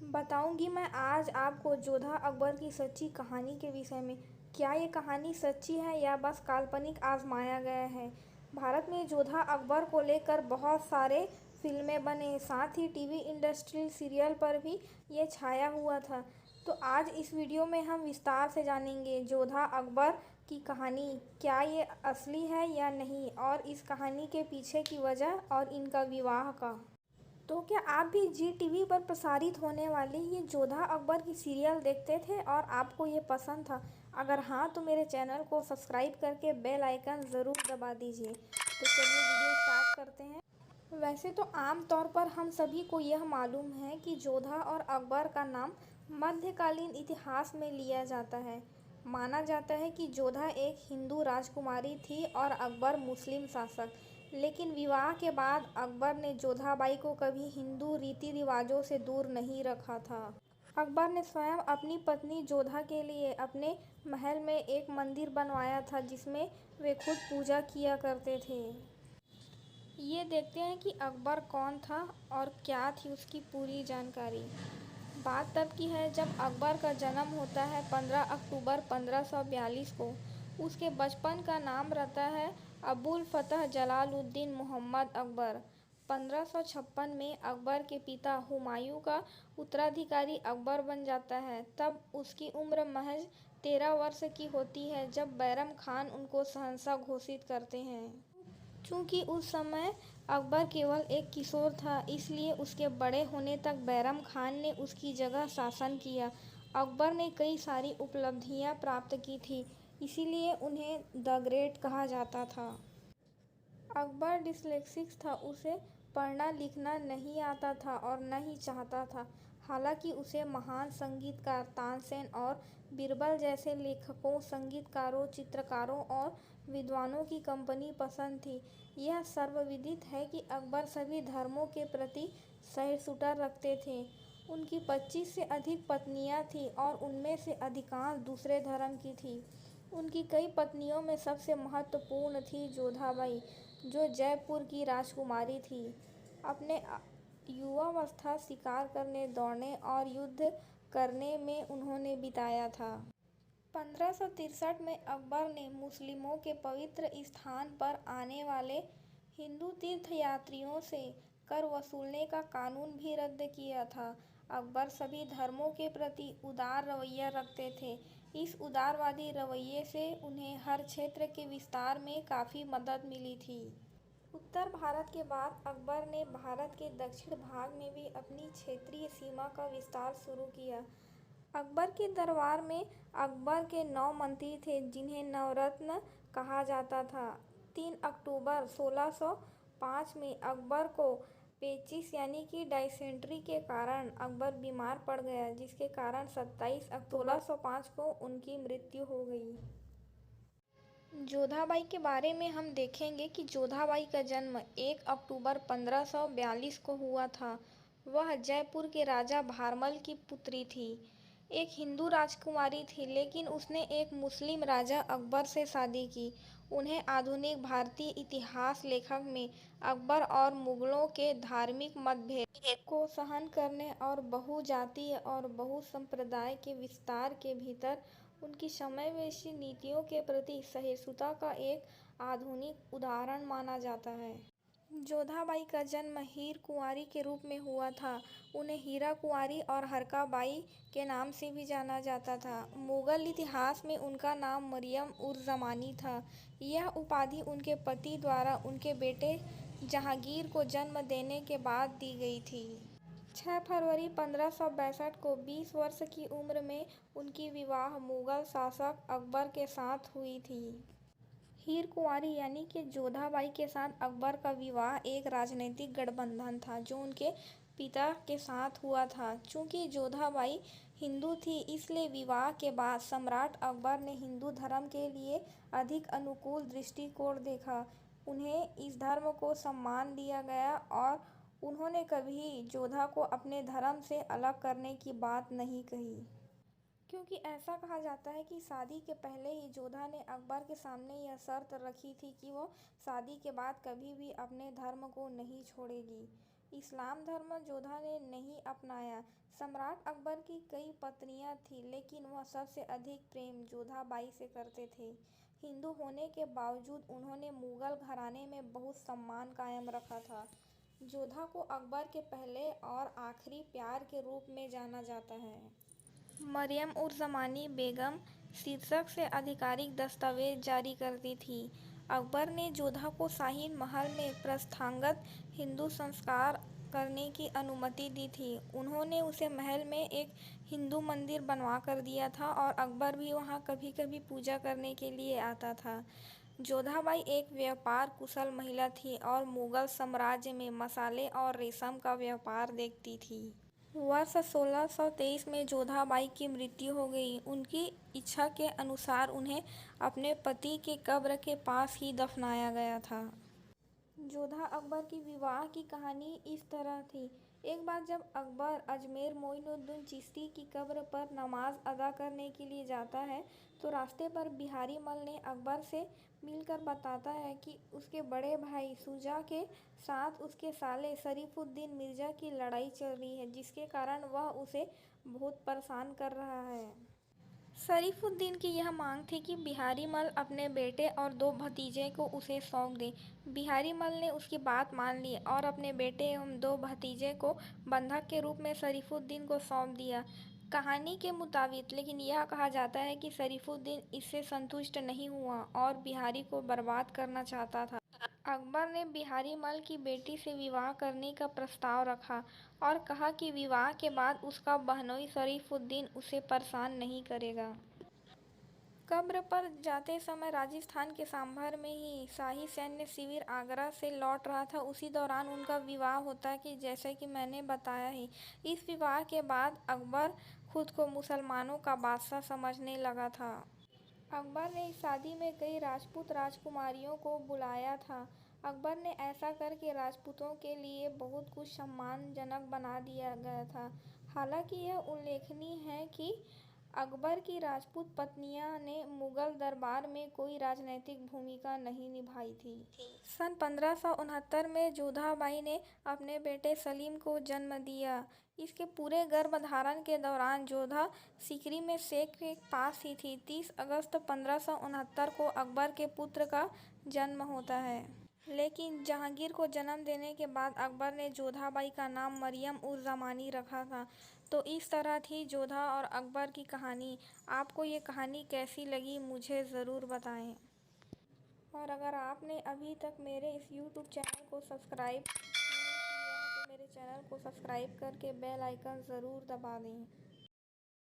बताऊंगी मैं आज आपको जोधा अकबर की सच्ची कहानी के विषय में। क्या ये कहानी सच्ची है या बस काल्पनिक आजमाया गया है। भारत में जोधा अकबर को लेकर बहुत सारे फिल्में बने, साथ ही टीवी इंडस्ट्री सीरियल पर भी ये छाया हुआ था। तो आज इस वीडियो में हम विस्तार से जानेंगे जोधा अकबर की कहानी, क्या ये असली है या नहीं, और इस कहानी के पीछे की वजह और इनका विवाह का। तो क्या आप भी जी टीवी पर प्रसारित होने वाली ये जोधा अकबर की सीरियल देखते थे और आपको ये पसंद था? अगर हाँ तो मेरे चैनल को सब्सक्राइब करके बेल आइकन ज़रूर दबा दीजिए। तो चलिए वीडियो स्टार्ट करते हैं। वैसे तो आम तौर पर हम सभी को यह मालूम है कि जोधा और अकबर का नाम मध्यकालीन इतिहास में लिया जाता है। माना जाता है कि जोधा एक हिंदू राजकुमारी थी और अकबर मुस्लिम शासक। लेकिन विवाह के बाद अकबर ने जोधाबाई को कभी हिंदू रीति रिवाजों से दूर नहीं रखा था। अकबर ने स्वयं अपनी पत्नी जोधा के लिए अपने महल में एक मंदिर बनवाया था जिसमें वे खुद पूजा किया करते थे। ये देखते हैं कि अकबर कौन था और क्या थी उसकी पूरी जानकारी। बात तब की है जब अकबर का जन्म होता है 15 अक्टूबर 1542 को। उसके बचपन का नाम रहता है अबुल फतह जलालुद्दीन मोहम्मद अकबर। 1556 में अकबर के पिता हुमायूं का उत्तराधिकारी अकबर बन जाता है। तब उसकी उम्र महज 13 वर्ष की होती है जब बैरम खान उनको शहंशाह घोषित करते हैं। चूँकि उस समय अकबर केवल एक किशोर था, इसलिए उसके बड़े होने तक बैरम खान ने उसकी जगह शासन किया। अकबर ने कई सारी उपलब्धियां प्राप्त की थी, इसीलिए उन्हें द ग्रेट कहा जाता था। अकबर डिस्लेक्सिक था, उसे पढ़ना लिखना नहीं आता था और न ही चाहता था। हालांकि उसे महान संगीतकार तानसेन और बीरबल जैसे लेखकों, संगीतकारों, चित्रकारों और विद्वानों की कंपनी पसंद थी। यह सर्वविदित है कि अकबर सभी धर्मों के प्रति सहिष्णुता रखते थे। उनकी 25 से अधिक पत्नियां थीं और उनमें से अधिकांश दूसरे धर्म की थीं। उनकी कई पत्नियों में सबसे महत्वपूर्ण थी जोधाबाई, जो जयपुर की राजकुमारी थी। अपने युवावस्था शिकार करने, दौड़ने और युद्ध करने में उन्होंने बिताया था। 1563 में अकबर ने मुस्लिमों के पवित्र स्थान पर आने वाले हिंदू तीर्थयात्रियों से कर वसूलने का कानून भी रद्द किया था। अकबर सभी धर्मों के प्रति उदार रवैया रखते थे। इस उदारवादी रवैये से उन्हें हर क्षेत्र के विस्तार में काफ़ी मदद मिली थी। उत्तर भारत के बाद अकबर ने भारत के दक्षिण भाग में भी अपनी क्षेत्रीय सीमा का विस्तार शुरू किया। अकबर के दरबार में अकबर के 9 मंत्री थे जिन्हें नवरत्न कहा जाता था। 3 अक्टूबर 1605 में अकबर को पेचिश यानी कि डायसेंट्री के कारण अकबर बीमार पड़ गया, जिसके कारण 27 अक्टूबर 1605 को उनकी मृत्यु हो गई। जोधाबाई के बारे में हम देखेंगे कि जोधाबाई का जन्म 1 अक्टूबर 1542 को हुआ था। वह जयपुर के राजा भारमल की पुत्री थी। एक हिंदू राजकुमारी थी, लेकिन उसने एक मुस्लिम राजा अकबर से शादी की। उन्हें आधुनिक भारतीय इतिहास लेखक में अकबर और मुगलों के धार्मिक मतभेद को सहन करने और बहुजातीय और बहुसंप्रदाय के विस्तार के भीतर उनकी समावेशी नीतियों के प्रति सहिष्णुता का एक आधुनिक उदाहरण माना जाता है। जोधाबाई का जन्म हीर कुंवारी के रूप में हुआ था। उन्हें हीरा कुंवारी और हरका बाई के नाम से भी जाना जाता था। मुगल इतिहास में उनका नाम मरियम उर जमानी था। यह उपाधि उनके पति द्वारा उनके बेटे जहांगीर को जन्म देने के बाद दी गई थी। 6 फरवरी 1562 को 20 वर्ष की उम्र में उनकी विवाह मुगल शासक अकबर के साथ हुई थी। हीर कुंवारी यानी कि जोधाबाई के साथ अकबर का विवाह एक राजनीतिक गठबंधन था जो उनके पिता के साथ हुआ था। चूंकि जोधाबाई हिंदू थी, इसलिए विवाह के बाद सम्राट अकबर ने हिंदू धर्म के लिए अधिक अनुकूल दृष्टिकोण देखा। उन्हें इस धर्म को सम्मान दिया गया और उन्होंने कभी जोधा को अपने धर्म से अलग करने की बात नहीं कही, क्योंकि ऐसा कहा जाता है कि शादी के पहले ही जोधा ने अकबर के सामने यह शर्त रखी थी कि वो शादी के बाद कभी भी अपने धर्म को नहीं छोड़ेगी। इस्लाम धर्म जोधा ने नहीं अपनाया। सम्राट अकबर की कई पत्नियां थीं, लेकिन वह सबसे अधिक प्रेम जोधाबाई से करते थे। हिंदू होने के बावजूद उन्होंने मुगल घराने में बहुत सम्मान कायम रखा था। जोधा को अकबर के पहले और आखिरी प्यार के रूप में जाना जाता है। मरियम-उज़-ज़मानी बेगम शीर्षक से आधिकारिक दस्तावेज जारी करती थी। अकबर ने जोधा को शाही महल में प्रस्थागत हिंदू संस्कार करने की अनुमति दी थी। उन्होंने उसे महल में एक हिंदू मंदिर बनवा कर दिया था और अकबर भी वहां कभी-कभी पूजा करने के लिए आता था। जोधाबाई एक व्यापार कुशल महिला थी और मुगल साम्राज्य में मसाले और रेशम का व्यापार देखती थी। वर्ष 1623 में जोधाबाई की मृत्यु हो गई। उनकी इच्छा के अनुसार उन्हें अपने पति के कब्र के पास ही दफनाया गया था। जोधा अकबर की विवाह की कहानी इस तरह थी। एक बार जब अकबर अजमेर मोइनुद्दीन चिश्ती की कब्र पर नमाज अदा करने के लिए जाता है, तो रास्ते पर बिहारी मल ने अकबर से मिलकर बताता है कि उसके बड़े भाई शुजा के साथ उसके साले शरीफुद्दीन मिर्जा की लड़ाई चल रही है, जिसके कारण वह उसे बहुत परेशान कर रहा है। शरीफुद्दीन की यह मांग थी कि बिहारी मल अपने बेटे और 2 भतीजे को उसे सौंप दे। बिहारी मल ने उसकी बात मान ली और अपने बेटे एवं 2 भतीजे को बंधक के रूप में शरीफुद्दीन को सौंप दिया। कहानी के मुताबिक लेकिन यह कहा जाता है कि शरीफुद्दीन इससे संतुष्ट नहीं हुआ और बिहारी को बर्बाद करना चाहता था। अकबर ने बिहारी मल की बेटी से विवाह करने का प्रस्ताव रखा और कहा कि विवाह के बाद उसका बहनोई शरीफुद्दीन उसे परेशान नहीं करेगा। कब्र पर जाते समय राजस्थान के सांभर में ही शाही सैन्य शिविर आगरा से लौट रहा था। उसी दौरान उनका विवाह होता कि जैसे कि मैंने बताया ही। इस विवाह के बाद अकबर खुद को मुसलमानों का बादशाह समझने लगा था। अकबर ने इस शादी में कई राजपूत राजकुमारियों को बुलाया था। अकबर ने ऐसा करके राजपूतों के लिए बहुत कुछ सम्मानजनक बना दिया गया था। हालांकि यह उल्लेखनीय है कि अकबर की राजपूत पत्नियां ने मुगल दरबार में कोई राजनैतिक भूमिका नहीं निभाई थी। सन 1569 में जोधाबाई ने अपने बेटे सलीम को जन्म दिया। इसके पूरे गर्भधारण के दौरान जोधा सीकरी में शेख के पास ही थी। 30 अगस्त 1569 को अकबर के पुत्र का जन्म होता है। लेकिन जहांगीर को जन्म देने के बाद अकबर ने जोधाबाई का नाम मरियम-उज़-ज़मानी रखा था। तो इस तरह थी जोधा और अकबर की कहानी। आपको ये कहानी कैसी लगी मुझे ज़रूर बताएं। और अगर आपने अभी तक मेरे इस यूट्यूब चैनल को सब्सक्राइब नहीं किया है तो मेरे चैनल को सब्सक्राइब करके बेल आइकन ज़रूर दबा दें।